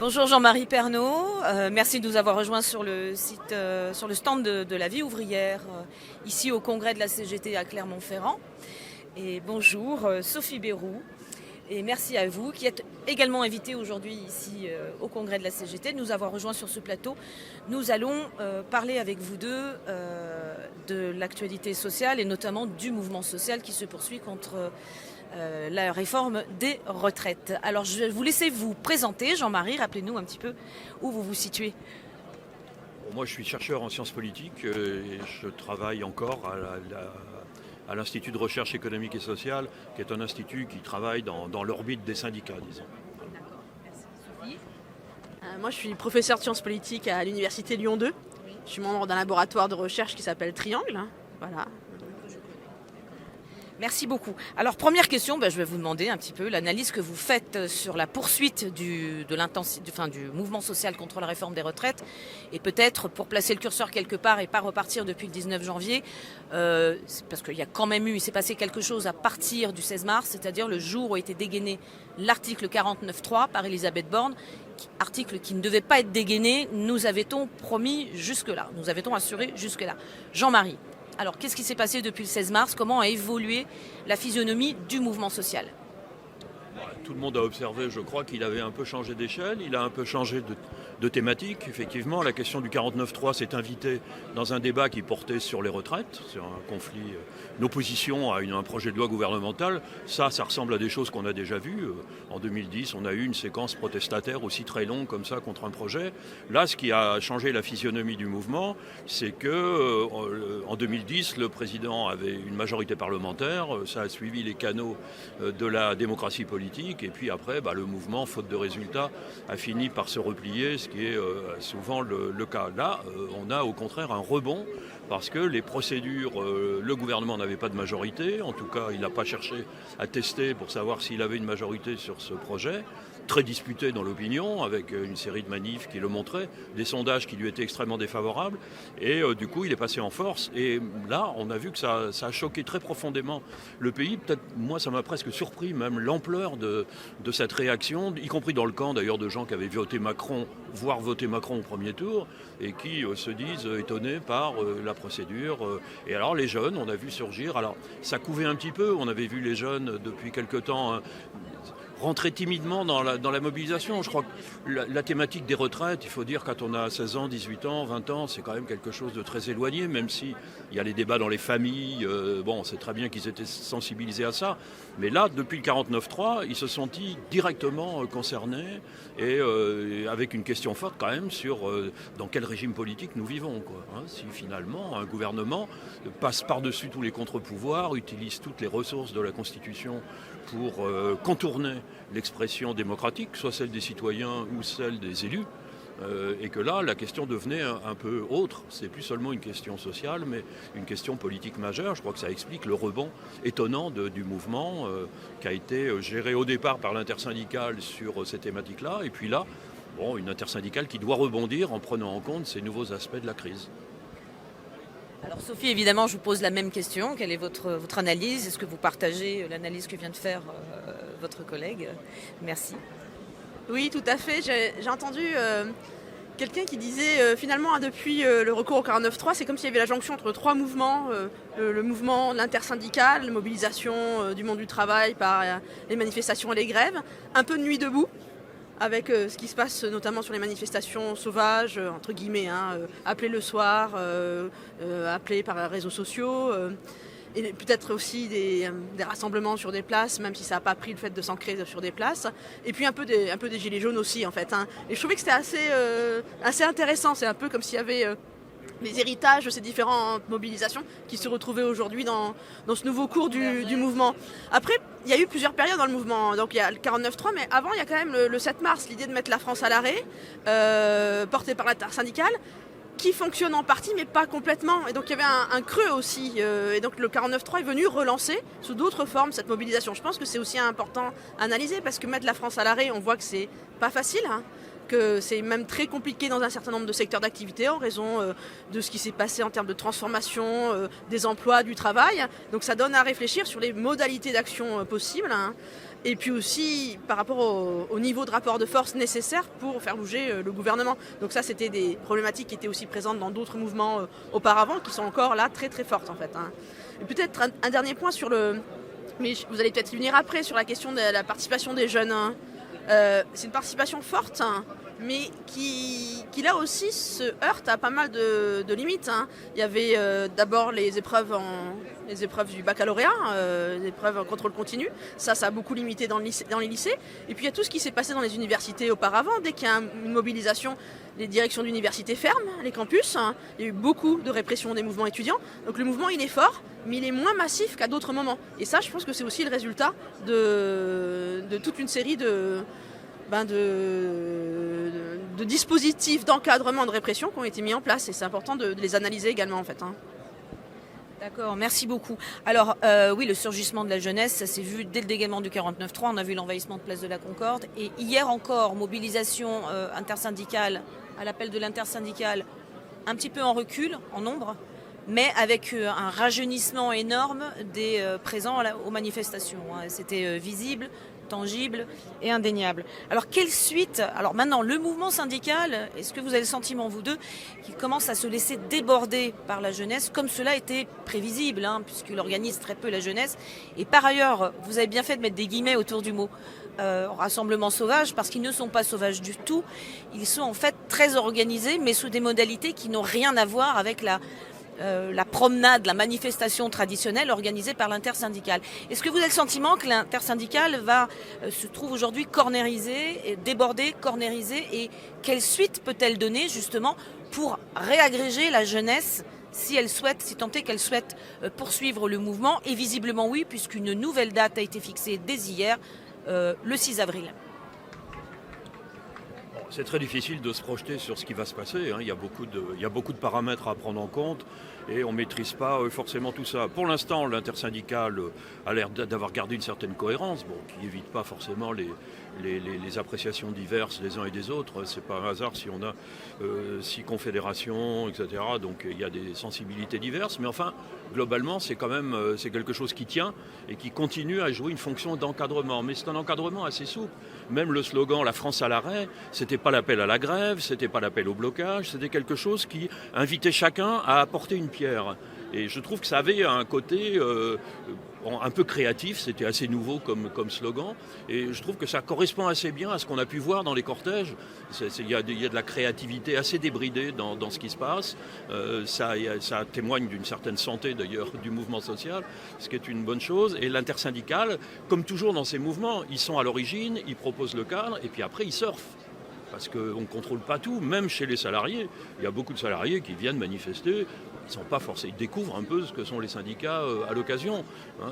Bonjour Jean-Marie Pernaut, merci de nous avoir rejoints sur le site, sur le stand de la vie ouvrière, ici au congrès de la CGT à Clermont-Ferrand. Et bonjour Sophie Bérou, et merci à vous qui êtes également invitée aujourd'hui ici au congrès de la CGT de nous avoir rejoints sur ce plateau. Nous allons parler avec vous deux de l'actualité sociale et notamment du mouvement social qui se poursuit contre la réforme des retraites. Alors je vais vous laisser vous présenter. Jean-Marie, rappelez-nous un petit peu où vous vous situez. Moi je suis chercheur en sciences politiques et je travaille encore à l'Institut de recherche économique et sociale, qui est un institut qui travaille dans l'orbite des syndicats, disons. D'accord, merci. Sophie. Moi je suis professeur de sciences politiques à l'Université Lyon 2. Je suis membre d'un laboratoire de recherche qui s'appelle Triangle. Voilà. Merci beaucoup. Alors première question, je vais vous demander un petit peu l'analyse que vous faites sur la poursuite du mouvement social contre la réforme des retraites et peut-être pour placer le curseur quelque part et pas repartir depuis le 19 janvier, parce qu'il y a quand même il s'est passé quelque chose à partir du 16 mars, c'est-à-dire le jour où a été dégainé l'article 49.3 par Elisabeth Borne, article qui ne devait pas être dégainé, nous avait-on promis jusque-là, nous avait-on assuré jusque-là. Jean-Marie. Alors, qu'est-ce qui s'est passé depuis le 16 mars? Comment a évolué la physionomie du mouvement social? Tout le monde a observé, je crois, qu'il avait un peu changé d'échelle, il a un peu changé de thématique. Effectivement, la question du 49.3 s'est invitée dans un débat qui portait sur les retraites, sur un conflit, une opposition à un projet de loi gouvernemental. Ça ressemble à des choses qu'on a déjà vues. En 2010, on a eu une séquence protestataire aussi très longue comme ça contre un projet. Là, ce qui a changé la physionomie du mouvement, c'est que en 2010, le président avait une majorité parlementaire, ça a suivi les canaux de la démocratie politique, et puis après, le mouvement, faute de résultats, a fini par se replier, ce qui est souvent le cas. Là, on a au contraire un rebond, parce que les procédures, le gouvernement n'avait pas de majorité, en tout cas il n'a pas cherché à tester pour savoir s'il avait une majorité sur ce projet, très disputé dans l'opinion, avec une série de manifs qui le montraient, des sondages qui lui étaient extrêmement défavorables, et du coup il est passé en force, et là on a vu que ça a choqué très profondément le pays. Peut-être, moi ça m'a presque surpris même l'ampleur de cette réaction, y compris dans le camp d'ailleurs de gens qui avaient voté Macron, voire voté Macron au premier tour, et qui se disent étonnés par la procédure. Et alors les jeunes, on a vu surgir, alors ça couvait un petit peu, on avait vu les jeunes depuis quelque temps rentrer timidement dans la mobilisation. Je crois que la thématique des retraites, il faut dire quand on a 16 ans, 18 ans, 20 ans, c'est quand même quelque chose de très éloigné, même si il y a les débats dans les familles. On sait très bien qu'ils étaient sensibilisés à ça. Mais là, depuis le 49.3, ils se sont dit directement concernés et avec une question forte quand même sur dans quel régime politique nous vivons, quoi. Si finalement un gouvernement passe par-dessus tous les contre-pouvoirs, utilise toutes les ressources de la Constitution pour contourner l'expression démocratique, soit celle des citoyens ou celle des élus, et que là, la question devenait un peu autre. C'est plus seulement une question sociale, mais une question politique majeure. Je crois que ça explique le rebond étonnant du mouvement qui a été géré au départ par l'intersyndicale sur ces thématiques-là, et puis là, une intersyndicale qui doit rebondir en prenant en compte ces nouveaux aspects de la crise. Alors Sophie, évidemment, je vous pose la même question. Quelle est votre analyse? Est-ce que vous partagez l'analyse que vient de faire votre collègue? Merci. Oui, tout à fait. J'ai entendu quelqu'un qui disait finalement depuis le recours au 49.3, c'est comme s'il y avait la jonction entre trois mouvements. Le mouvement l'intersyndical, la mobilisation du monde du travail par les manifestations et les grèves. Un peu de nuit debout, avec ce qui se passe notamment sur les manifestations sauvages, entre guillemets, appelées le soir, appelées par les réseaux sociaux, et peut-être aussi des rassemblements sur des places, même si ça n'a pas pris le fait de s'ancrer sur des places, et puis un peu des gilets jaunes aussi en fait. Et je trouvais que c'était assez intéressant, c'est un peu comme s'il y avait les héritages de ces différentes mobilisations qui se retrouvaient aujourd'hui dans ce nouveau cours du mouvement. Après, il y a eu plusieurs périodes dans le mouvement. Donc il y a le 49.3, mais avant, il y a quand même le 7 mars, l'idée de mettre la France à l'arrêt, portée par l'intersyndicale, qui fonctionne en partie, mais pas complètement. Et donc il y avait un creux aussi. Et donc le 49.3 est venu relancer sous d'autres formes cette mobilisation. Je pense que c'est aussi important à analyser, parce que mettre la France à l'arrêt, on voit que c'est pas facile. que c'est même très compliqué dans un certain nombre de secteurs d'activité en raison de ce qui s'est passé en termes de transformation des emplois, du travail. Donc ça donne à réfléchir sur les modalités d'action possibles. Et puis aussi par rapport au niveau de rapport de force nécessaire pour faire bouger le gouvernement. Donc ça, c'était des problématiques qui étaient aussi présentes dans d'autres mouvements auparavant, qui sont encore là très très fortes en fait. Et peut-être un dernier point sur mais vous allez peut-être y venir après, sur la question de la participation des jeunes. C'est une participation forte, mais qui là aussi se heurte à pas mal de limites. Il y avait d'abord les épreuves du baccalauréat, les épreuves en contrôle continu. Ça a beaucoup limité dans les lycées. Et puis il y a tout ce qui s'est passé dans les universités auparavant. Dès qu'il y a une mobilisation, les directions d'université ferment les campus. Il y a eu beaucoup de répression des mouvements étudiants. Donc le mouvement, il est fort, mais il est moins massif qu'à d'autres moments. Et ça, je pense que c'est aussi le résultat de toute une série de dispositifs d'encadrement de répression qui ont été mis en place. Et c'est important de les analyser également en fait. D'accord, merci beaucoup. Alors oui, le surgissement de la jeunesse, ça s'est vu dès le dégaiement du 49-3, on a vu l'envahissement de Place de la Concorde, et hier encore, mobilisation intersyndicale, à l'appel de l'intersyndicale, un petit peu en recul, en nombre, mais avec un rajeunissement énorme des présents aux manifestations. C'était visible, tangible et indéniable. Alors quelle suite? Alors maintenant, le mouvement syndical, est-ce que vous avez le sentiment, vous deux, qu'il commence à se laisser déborder par la jeunesse, comme cela était prévisible, puisqu'il organise très peu la jeunesse. Et par ailleurs, vous avez bien fait de mettre des guillemets autour du mot rassemblement sauvage, parce qu'ils ne sont pas sauvages du tout. Ils sont en fait très organisés, mais sous des modalités qui n'ont rien à voir avec la promenade, la manifestation traditionnelle organisée par l'intersyndicale. Est-ce que vous avez le sentiment que l'intersyndicale se trouve aujourd'hui cornérisée, débordée, cornérisée, et quelle suite peut-elle donner justement pour réagréger la jeunesse si tant est qu'elle souhaite poursuivre le mouvement? Et visiblement oui, puisqu'une nouvelle date a été fixée dès hier, le 6 avril. C'est très difficile de se projeter sur ce qui va se passer. Il y a beaucoup de paramètres à prendre en compte et on ne maîtrise pas forcément tout ça. Pour l'instant, l'intersyndicale a l'air d'avoir gardé une certaine cohérence, qui n'évite pas forcément les appréciations diverses des uns et des autres. C'est pas un hasard si on a 6 confédérations, etc. Donc il y a des sensibilités diverses. Mais enfin, globalement, c'est quand même c'est quelque chose qui tient et qui continue à jouer une fonction d'encadrement. Mais c'est un encadrement assez souple. Même le slogan « La France à l'arrêt », c'était pas l'appel à la grève, c'était pas l'appel au blocage, c'était quelque chose qui invitait chacun à apporter une pierre. Et je trouve que ça avait un côté un peu créatif, c'était assez nouveau comme slogan. Et je trouve que ça correspond assez bien à ce qu'on a pu voir dans les cortèges. Il y a de la créativité assez débridée dans ce qui se passe. Ça témoigne d'une certaine santé d'ailleurs du mouvement social, ce qui est une bonne chose. Et l'intersyndicale, comme toujours dans ces mouvements, ils sont à l'origine, ils proposent le cadre et puis après ils surfent. Parce qu'on ne contrôle pas tout, même chez les salariés. Il y a beaucoup de salariés qui viennent manifester. Ils sont pas forcés, ils découvrent un peu ce que sont les syndicats à l'occasion.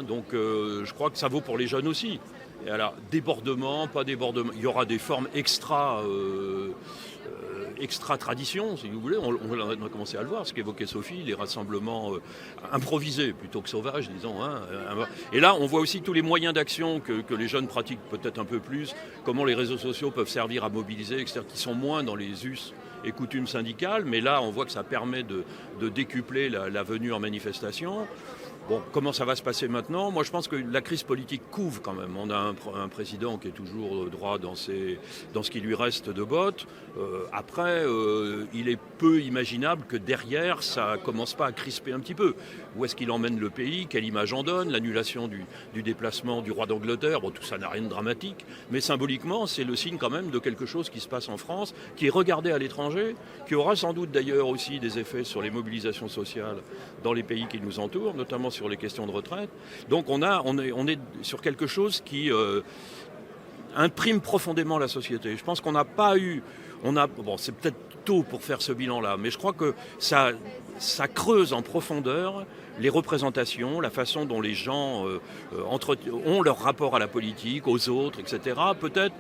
Donc je crois que ça vaut pour les jeunes aussi. Et alors, débordement, pas débordement, il y aura des formes extra-tradition, si vous voulez. On a commencé à le voir, ce qu'évoquait Sophie, les rassemblements improvisés plutôt que sauvages, disons. Et là, on voit aussi tous les moyens d'action que les jeunes pratiquent peut-être un peu plus, comment les réseaux sociaux peuvent servir à mobiliser, etc., qui sont moins dans les us et coutumes syndicales, mais là, on voit que ça permet de décupler la venue en manifestation. Bon, comment ça va se passer maintenant? Moi, je pense que la crise politique couvre quand même. On a un président qui est toujours droit dans ce qui lui reste de bottes. Après, il est peu imaginable que derrière, ça commence pas à crisper un petit peu. Où est-ce qu'il emmène le pays? Quelle image en donne? L'annulation du déplacement du roi d'Angleterre, tout ça n'a rien de dramatique. Mais symboliquement, c'est le signe quand même de quelque chose qui se passe en France, qui est regardé à l'étranger, qui aura sans doute d'ailleurs aussi des effets sur les mobilisations sociales dans les pays qui nous entourent, notamment sur les questions de retraite. Donc on est sur quelque chose qui imprime profondément la société. Je pense qu'on n'a pas eu... c'est peut-être tôt pour faire ce bilan-là, mais je crois que ça creuse en profondeur les représentations, la façon dont les gens ont leur rapport à la politique, aux autres, etc. Peut-être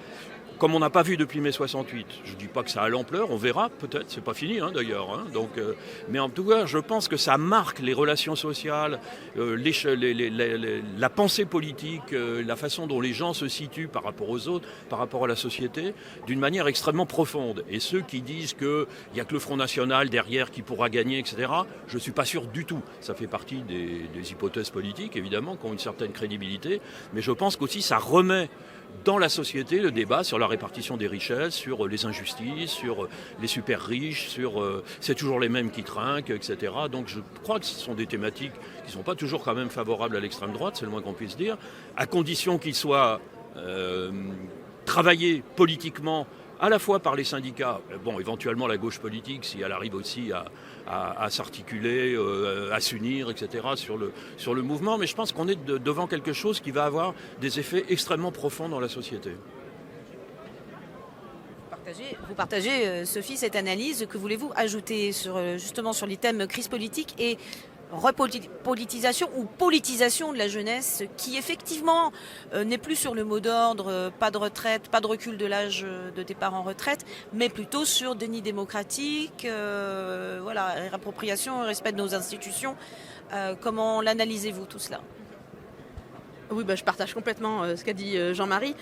comme on n'a pas vu depuis mai 68. Je ne dis pas que ça a l'ampleur, on verra peut-être, c'est pas fini d'ailleurs. Mais en tout cas, je pense que ça marque les relations sociales, la pensée politique, la façon dont les gens se situent par rapport aux autres, par rapport à la société, d'une manière extrêmement profonde. Et ceux qui disent qu'il n'y a que le Front National derrière qui pourra gagner, etc., je ne suis pas sûr du tout. Ça fait partie des hypothèses politiques, évidemment, qui ont une certaine crédibilité, mais je pense qu'aussi ça remet dans la société le débat sur la répartition des richesses, sur les injustices, sur les super riches, c'est toujours les mêmes qui trinquent, etc. Donc je crois que ce sont des thématiques qui ne sont pas toujours quand même favorables à l'extrême droite, c'est le moins qu'on puisse dire, à condition qu'ils soient travaillés politiquement à la fois par les syndicats, éventuellement la gauche politique, si elle arrive aussi à s'articuler, à s'unir, etc., sur le mouvement. Mais je pense qu'on est devant quelque chose qui va avoir des effets extrêmement profonds dans la société. Vous partagez, Sophie, cette analyse. Que voulez-vous ajouter justement sur les thèmes crise politique et repolitisation ou politisation de la jeunesse qui effectivement n'est plus sur le mot d'ordre, pas de retraite, pas de recul de l'âge de départ en retraite, mais plutôt sur déni démocratique, réappropriation et respect de nos institutions. Comment l'analysez-vous tout cela ? Oui, je partage complètement ce qu'a dit Jean-Marie.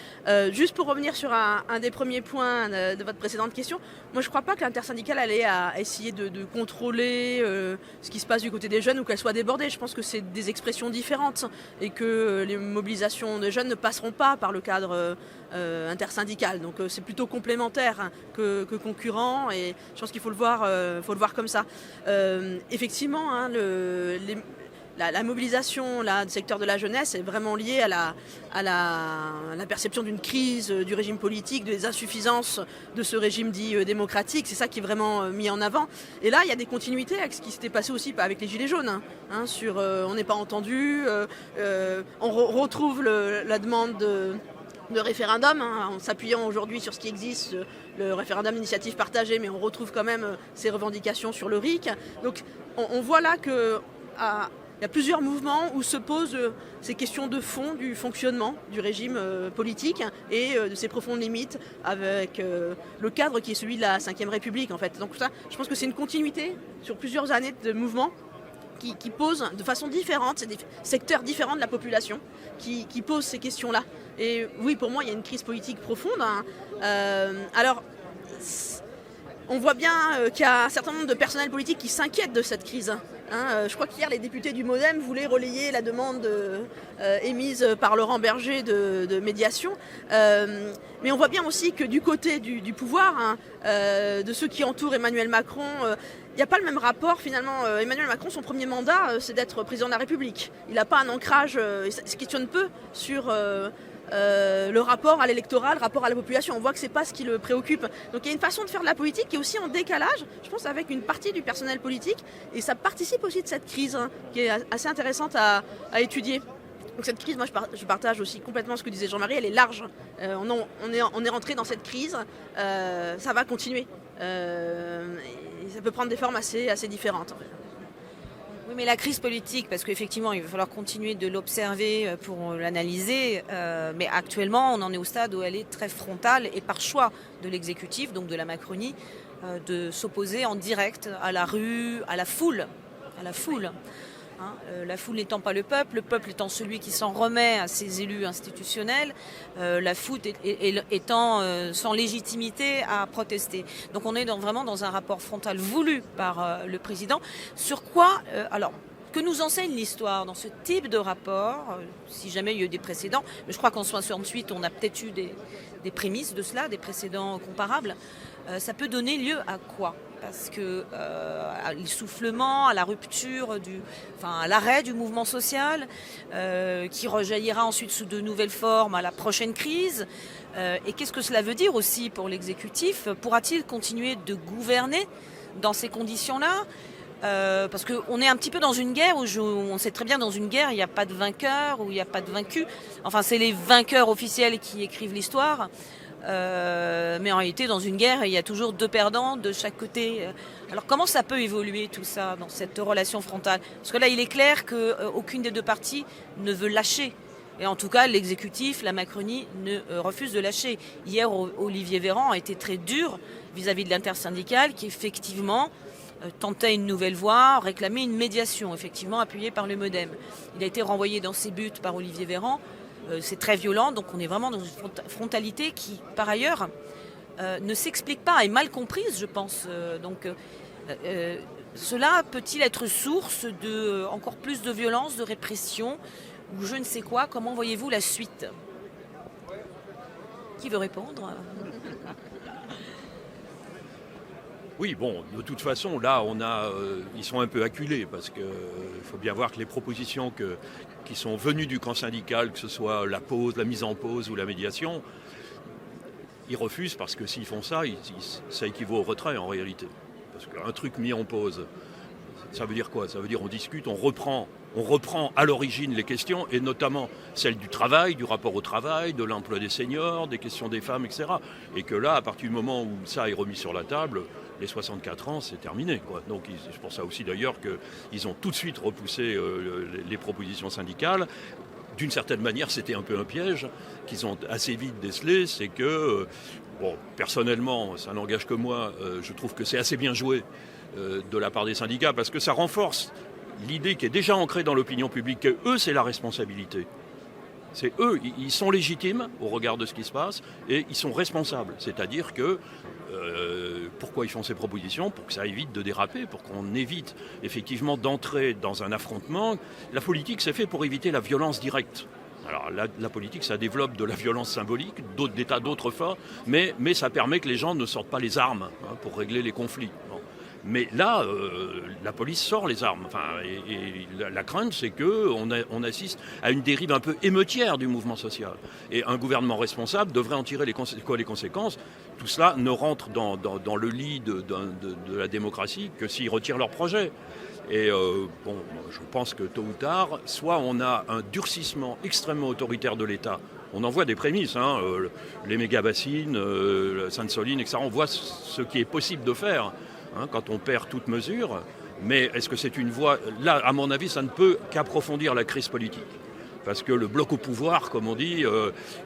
Juste pour revenir sur un des premiers points de votre précédente question, moi je ne crois pas que l'intersyndicale allait à essayer de contrôler ce qui se passe du côté des jeunes ou qu'elle soit débordée. Je pense que c'est des expressions différentes et que les mobilisations des jeunes ne passeront pas par le cadre intersyndical. Donc c'est plutôt complémentaire que concurrent et je pense qu'il faut le voir comme ça. Effectivement, la mobilisation du secteur de la jeunesse est vraiment liée à la perception d'une crise du régime politique, des insuffisances de ce régime dit démocratique. C'est ça qui est vraiment mis en avant. Et là, il y a des continuités avec ce qui s'était passé aussi avec les Gilets jaunes. Sur on n'est pas entendu, on retrouve la demande de référendum, en s'appuyant aujourd'hui sur ce qui existe, le référendum d'initiative partagée, mais on retrouve quand même ces revendications sur le RIC. Donc on voit là que... il y a plusieurs mouvements où se posent ces questions de fond du fonctionnement du régime politique et de ses profondes limites avec le cadre qui est celui de la Ve République en fait. Donc ça, je pense que c'est une continuité sur plusieurs années de mouvements qui posent de façon différente, c'est des secteurs différents de la population qui posent ces questions-là. Et oui, pour moi, il y a une crise politique profonde. Alors, on voit bien qu'il y a un certain nombre de personnels politiques qui s'inquiètent de cette crise. Je crois qu'hier, les députés du MoDem voulaient relayer la demande émise par Laurent Berger de médiation. Mais on voit bien aussi que du côté du pouvoir, de ceux qui entourent Emmanuel Macron, il n'y a pas le même rapport finalement. Emmanuel Macron, son premier mandat, c'est d'être président de la République. Il n'a pas un ancrage, il se questionne peu sur... le rapport à l'électorat, le rapport à la population. On voit que c'est pas ce qui le préoccupe. Donc il y a une façon de faire de la politique qui est aussi en décalage, je pense, avec une partie du personnel politique. Et ça participe aussi de cette crise qui est assez intéressante à étudier. Donc cette crise, moi je partage aussi complètement ce que disait Jean-Marie, elle est large. On est rentré dans cette crise, ça va continuer. Et ça peut prendre des formes assez différentes en fait. Oui, mais la crise politique, parce qu'effectivement, il va falloir continuer de l'observer pour l'analyser, mais actuellement, on en est au stade où elle est très frontale et par choix de l'exécutif, donc de la Macronie, de s'opposer en direct à la rue, à la foule. La foule n'étant pas le peuple étant celui qui s'en remet à ses élus institutionnels, la foule étant sans légitimité à protester. Donc on est vraiment dans un rapport frontal voulu par le président. Sur quoi, que nous enseigne l'histoire dans ce type de rapport, si jamais il y a eu des précédents, mais je crois qu'en 68 on a peut-être eu des prémices de cela, des précédents comparables, ça peut donner lieu à quoi ? Parce que à l'essoufflement, à la rupture, à l'arrêt du mouvement social, qui rejaillira ensuite sous de nouvelles formes à la prochaine crise. Et qu'est-ce que cela veut dire aussi pour l'exécutif ? Pourra-t-il continuer de gouverner dans ces conditions-là ? Parce qu'on est un petit peu dans une guerre où on sait très bien dans une guerre il n'y a pas de vainqueur ou il n'y a pas de vaincu. Enfin, c'est les vainqueurs officiels qui écrivent l'histoire. Mais en réalité, dans une guerre, il y a toujours deux perdants de chaque côté. Alors comment ça peut évoluer tout ça dans cette relation frontale ? Parce que là, il est clair qu'aucune des deux parties ne veut lâcher Et en tout cas, l'exécutif, la Macronie, refuse de lâcher. Hier, Olivier Véran a été très dur vis-à-vis de l'intersyndicale qui, effectivement, tentait une nouvelle voie, réclamait une médiation, effectivement appuyée par le MoDem. Il a été renvoyé dans ses buts par Olivier Véran. C'est très violent, donc on est vraiment dans une frontalité qui, par ailleurs, ne s'explique pas, est mal comprise, je pense. Cela peut-il être source de encore plus de violence, de répression, ou je ne sais quoi? Comment voyez-vous la suite? Qui veut répondre? Oui, bon, de toute façon, là, ils sont un peu acculés parce qu'il faut bien voir que les propositions qui sont venues du camp syndical, que ce soit la pause, la mise en pause ou la médiation, ils refusent parce que s'ils font ça, ça équivaut au retrait en réalité. Parce qu'un truc mis en pause, ça veut dire quoi? Ça veut dire on discute, on reprend à l'origine les questions, et notamment celles du travail, du rapport au travail, de l'emploi des seniors, des questions des femmes, etc. Et que là, à partir du moment où ça est remis sur la table, les 64 ans, c'est terminé, quoi. Donc c'est pour ça aussi d'ailleurs qu'ils ont tout de suite repoussé les propositions syndicales. D'une certaine manière, c'était un peu un piège qu'ils ont assez vite décelé. C'est que, personnellement, ça n'engage que moi, je trouve que c'est assez bien joué de la part des syndicats parce que ça renforce l'idée qui est déjà ancrée dans l'opinion publique que eux, c'est la responsabilité. C'est eux, ils sont légitimes au regard de ce qui se passe et ils sont responsables. C'est-à-dire que pourquoi ils font ces propositions? Pour que ça évite de déraper, pour qu'on évite effectivement d'entrer dans un affrontement. La politique, c'est fait pour éviter la violence directe. Alors la politique, ça développe de la violence symbolique, des tas d'autres formes, mais ça permet que les gens ne sortent pas les armes pour régler les conflits. Bon. Mais là, la police sort les armes. Et la crainte, c'est qu'on assiste à une dérive un peu émeutière du mouvement social. Et un gouvernement responsable devrait en tirer les conséquences. Tout cela ne rentre dans le lit de la démocratie que s'ils retirent leur projet. Et je pense que tôt ou tard, soit on a un durcissement extrêmement autoritaire de l'État. On en voit des prémices, les méga-bassines, Sainte-Soline, etc. On voit ce qui est possible de faire. Quand on perd toute mesure. Mais est-ce que c'est une voie? Là, à mon avis, ça ne peut qu'approfondir la crise politique. Parce que le bloc au pouvoir, comme on dit,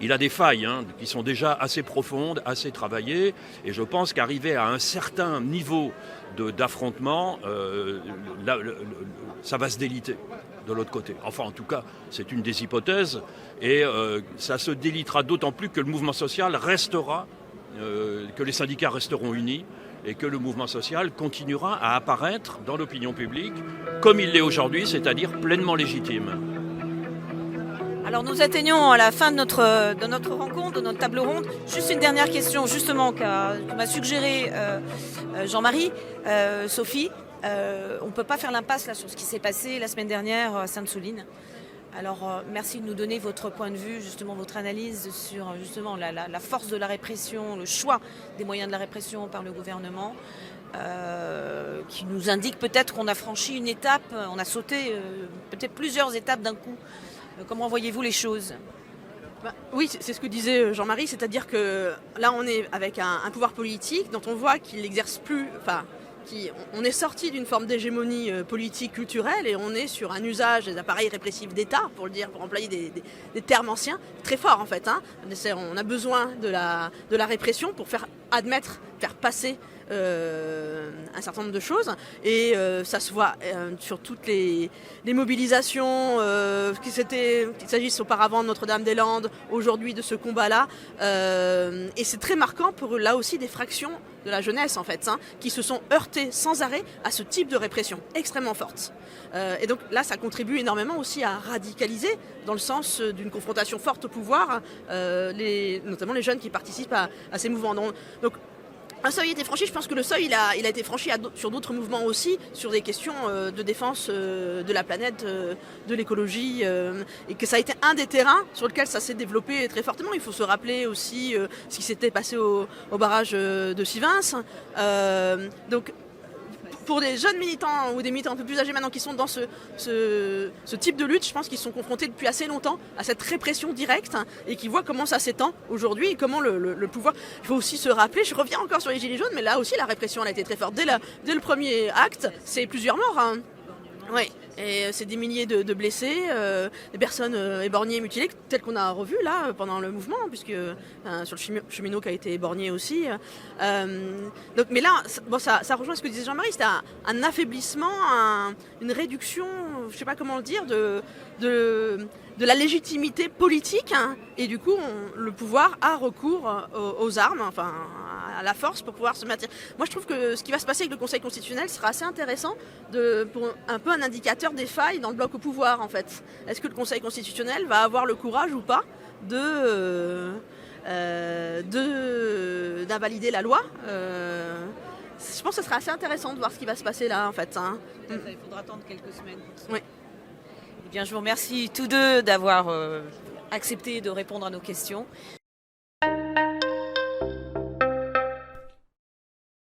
il a des failles qui sont déjà assez profondes, assez travaillées. Et je pense qu'arriver à un certain niveau d'affrontement, ça va se déliter de l'autre côté. Enfin, en tout cas, c'est une des hypothèses. Et ça se délitera d'autant plus que le mouvement social restera, que les syndicats resteront unis, et que le mouvement social continuera à apparaître dans l'opinion publique comme il l'est aujourd'hui, c'est-à-dire pleinement légitime. Alors nous atteignons à la fin de notre rencontre, de notre table ronde. Juste une dernière question, justement, que m'a suggéré Jean-Marie, Sophie. On ne peut pas faire l'impasse là, sur ce qui s'est passé la semaine dernière à Sainte-Soline. Alors merci de nous donner votre point de vue, justement votre analyse sur justement la force de la répression, le choix des moyens de la répression par le gouvernement, qui nous indique peut-être qu'on a franchi une étape, on a sauté peut-être plusieurs étapes d'un coup. Comment voyez-vous les choses? Oui, c'est ce que disait Jean-Marie, c'est-à-dire que là on est avec un pouvoir politique dont on voit qu'il n'exerce plus... On est sorti d'une forme d'hégémonie politique, culturelle, et on est sur un usage des appareils répressifs d'État, pour employer des termes anciens, très forts en fait. On a besoin de la répression pour faire passer un certain nombre de choses, et ça se voit sur toutes les mobilisations, qu'il s'agisse auparavant de Notre-Dame-des-Landes, aujourd'hui de ce combat-là, et c'est très marquant pour là aussi des fractions de la jeunesse en fait, qui se sont heurtées sans arrêt à ce type de répression extrêmement forte. Et donc là, ça contribue énormément aussi à radicaliser dans le sens d'une confrontation forte au pouvoir, notamment les jeunes qui participent à ces mouvements. Donc un seuil a été franchi, je pense que le seuil il a été franchi sur d'autres mouvements aussi, sur des questions de défense de la planète, de l'écologie, et que ça a été un des terrains sur lequel ça s'est développé très fortement. Il faut se rappeler aussi ce qui s'était passé au barrage de Sivens. Donc pour des jeunes militants ou des militants un peu plus âgés maintenant qui sont dans ce type de lutte, je pense qu'ils sont confrontés depuis assez longtemps à cette répression directe et qui voient comment ça s'étend aujourd'hui et comment le pouvoir... Il faut aussi se rappeler, je reviens encore sur les Gilets jaunes, mais là aussi la répression elle a été très forte. Dès le premier acte, c'est plusieurs morts. Oui, et c'est des milliers de blessés, des personnes éborgnées, mutilées, telles qu'on a revu là pendant le mouvement, puisque sur le cheminot qui a été éborgné aussi. Donc, mais là, ça rejoint ce que disait Jean-Marie, c'était un affaiblissement, une réduction, je ne sais pas comment le dire, de la légitimité politique, hein, et du coup le pouvoir a recours aux armes, enfin à la force pour pouvoir se maintenir. Moi je trouve que ce qui va se passer avec le Conseil constitutionnel sera assez intéressant pour un peu un indicateur des failles dans le bloc au pouvoir en fait. Est-ce que le Conseil constitutionnel va avoir le courage ou pas d'invalider la loi? Je pense que ce sera assez intéressant de voir ce qui va se passer là en fait. Hein. Il faudra attendre quelques semaines. Oui. Eh bien, je vous remercie tous deux d'avoir accepté de répondre à nos questions.